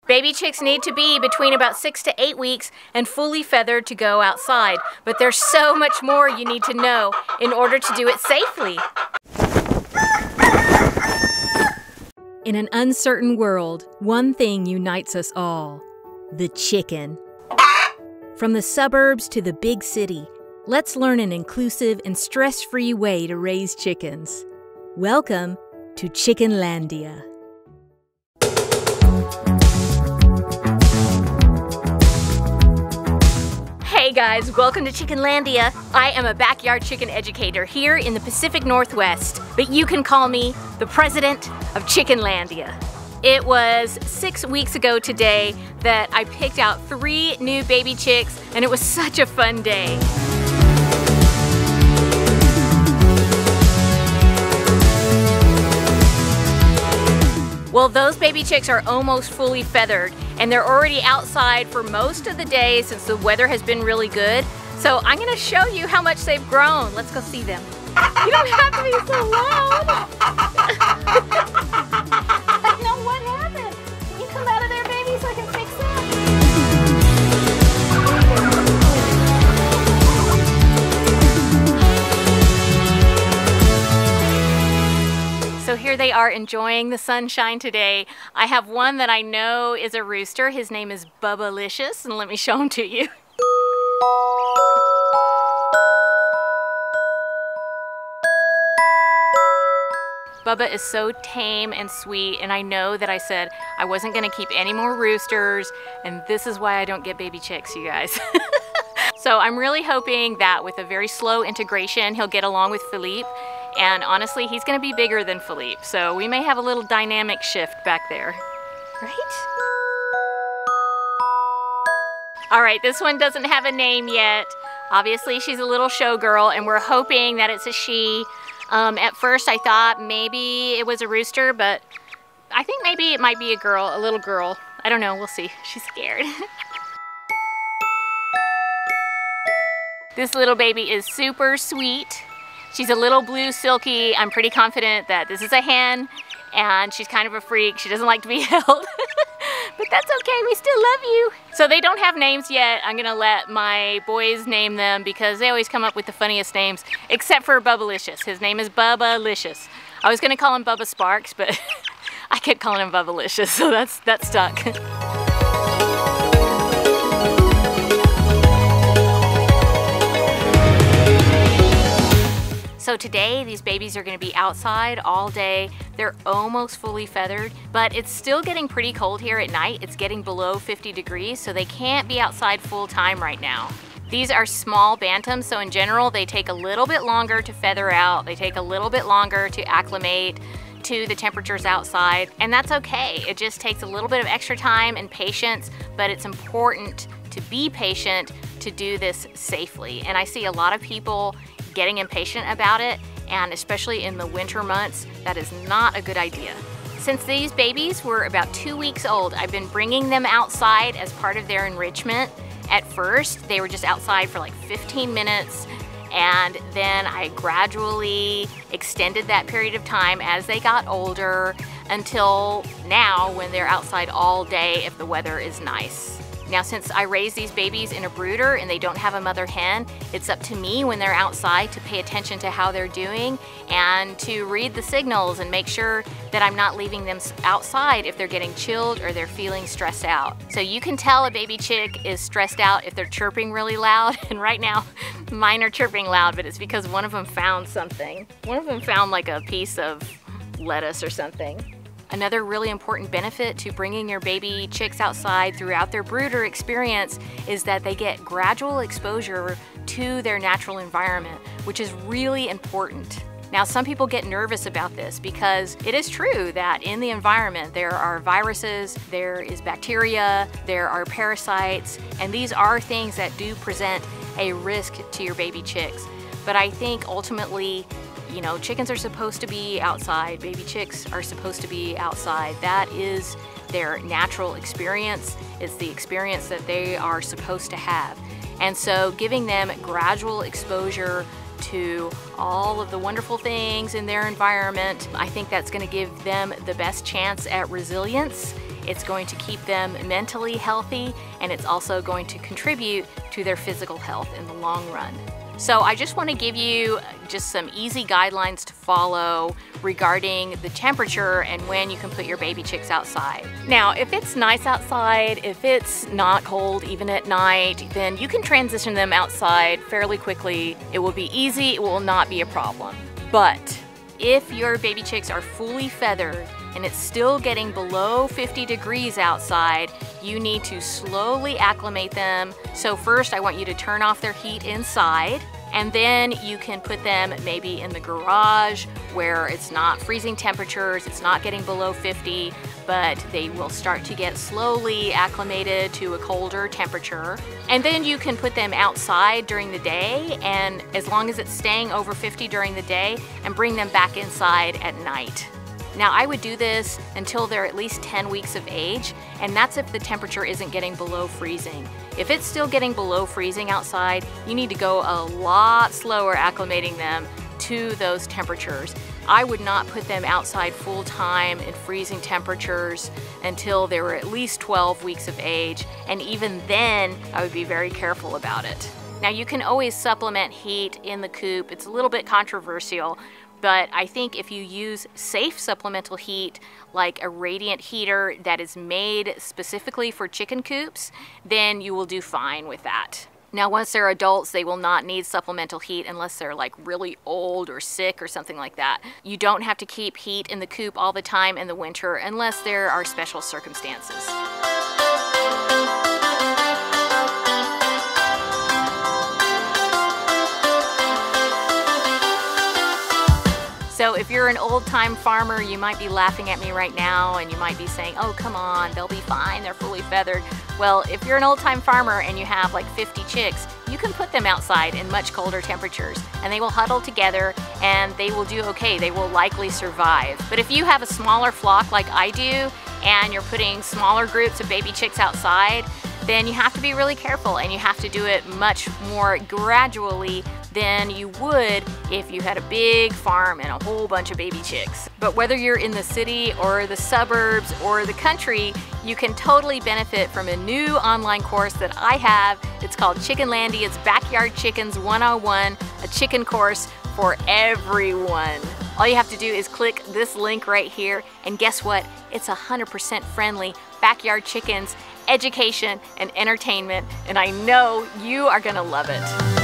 Baby chicks need to be between about 6 to 8 weeks and fully feathered to go outside, but there's so much more you need to know in order to do it safely. In an uncertain world, one thing unites us all: the chicken. From the suburbs to the big city, let's learn an inclusive and stress-free way to raise chickens. Welcome to Chickenlandia. Hey guys, welcome to Chickenlandia. I am a backyard chicken educator here in the Pacific Northwest, but you can call me the president of Chickenlandia. It was 6 weeks ago today that I picked out 3 new baby chicks, and it was such a fun day. Well, those baby chicks are almost fully feathered, and they're already outside for most of the day since the weather has been really good. So I'm gonna show you how much they've grown. Let's go see them. You don't have to be so loud. I know what happened. Can you come out of there, baby, so I can fix that? So here they are enjoying the sunshine today. I have one that I know is a rooster. His name is Bubba-licious, and let me show him to you. Bubba is so tame and sweet, and I know that I said I wasn't gonna keep any more roosters, and this is why I don't get baby chicks, you guys. So I'm really hoping that with a very slow integration, he'll get along with Philippe. And honestly, he's gonna be bigger than Philippe, so we may have a little dynamic shift back there, right? All right, this one doesn't have a name yet. Obviously, she's a little showgirl, and we're hoping that it's a she. At first, I thought maybe it was a rooster, but I think maybe it might be a girl, a little girl. I don't know, we'll see. She's scared. This little baby is super sweet. She's a little blue silky. I'm pretty confident that this is a hen, and she's kind of a freak. She doesn't like to be held, but that's okay, we still love you. So they don't have names yet. I'm gonna let my boys name them because they always come up with the funniest names, except for Bubba-licious. His name is Bubba-licious. I was gonna call him Bubba Sparks, but I kept calling him Bubba-licious, so that stuck. So today, these babies are gonna be outside all day. They're almost fully feathered, but it's still getting pretty cold here at night. It's getting below 50 degrees, so they can't be outside full time right now. These are small bantams, so in general, they take a little bit longer to feather out. They take a little bit longer to acclimate to the temperatures outside, and that's okay. It just takes a little bit of extra time and patience, but it's important to be patient to do this safely. And I see a lot of people getting impatient about it, and especially in the winter months, that is not a good idea. Since these babies were about 2 weeks old, I've been bringing them outside as part of their enrichment. At first, they were just outside for like 15 minutes, and then I gradually extended that period of time as they got older until now when they're outside all day if the weather is nice. Now, since I raise these babies in a brooder and they don't have a mother hen, it's up to me when they're outside to pay attention to how they're doing and to read the signals and make sure that I'm not leaving them outside if they're getting chilled or they're feeling stressed out. So you can tell a baby chick is stressed out if they're chirping really loud, and right now mine are chirping loud, but it's because one of them found something. One of them found like a piece of lettuce or something. Another really important benefit to bringing your baby chicks outside throughout their brooder experience is that they get gradual exposure to their natural environment, which is really important. Now, some people get nervous about this because it is true that in the environment there are viruses, there is bacteria, there are parasites, and these are things that do present a risk to your baby chicks. But I think ultimately, you know, chickens are supposed to be outside, baby chicks are supposed to be outside. That is their natural experience. It's the experience that they are supposed to have. And so giving them gradual exposure to all of the wonderful things in their environment, I think that's going to give them the best chance at resilience It's going to keep them mentally healthy, and it's also going to contribute to their physical health in the long run. So I just want to give you just some easy guidelines to follow regarding the temperature and when you can put your baby chicks outside. Now, if it's nice outside, if it's not cold even at night, then you can transition them outside fairly quickly. It will be easy, it will not be a problem. But if your baby chicks are fully feathered and it's still getting below 50 degrees outside, you need to slowly acclimate them. So first I want you to turn off their heat inside, and then you can put them maybe in the garage where it's not freezing temperatures, it's not getting below 50, but they will start to get slowly acclimated to a colder temperature. And then you can put them outside during the day, and as long as it's staying over 50 during the day, and bring them back inside at night. Now, I would do this until they're at least 10 weeks of age, and that's if the temperature isn't getting below freezing. If it's still getting below freezing outside, you need to go a lot slower acclimating them to those temperatures. I would not put them outside full time in freezing temperatures until they were at least 12 weeks of age, and even then, I would be very careful about it. Now, you can always supplement heat in the coop. It's a little bit controversial, but I think if you use safe supplemental heat, like a radiant heater that is made specifically for chicken coops, then you will do fine with that. Now, once they're adults, they will not need supplemental heat unless they're like really old or sick or something like that. You don't have to keep heat in the coop all the time in the winter unless there are special circumstances. So if you're an old-time farmer, you might be laughing at me right now, and you might be saying, oh, come on, they'll be fine, they're fully feathered. Well, if you're an old-time farmer and you have like 50 chicks, you can put them outside in much colder temperatures, and they will huddle together and they will do okay. They will likely survive. But if you have a smaller flock like I do, and you're putting smaller groups of baby chicks outside, then you have to be really careful, and you have to do it much more gradually than you would if you had a big farm and a whole bunch of baby chicks. But whether you're in the city or the suburbs or the country, you can totally benefit from a new online course that I have. It's called Chickenlandia. It's Backyard Chickens 101, a chicken course for everyone. All you have to do is click this link right here, and guess what? It's 100% friendly. Backyard chickens, education, and entertainment, and I know you are gonna love it.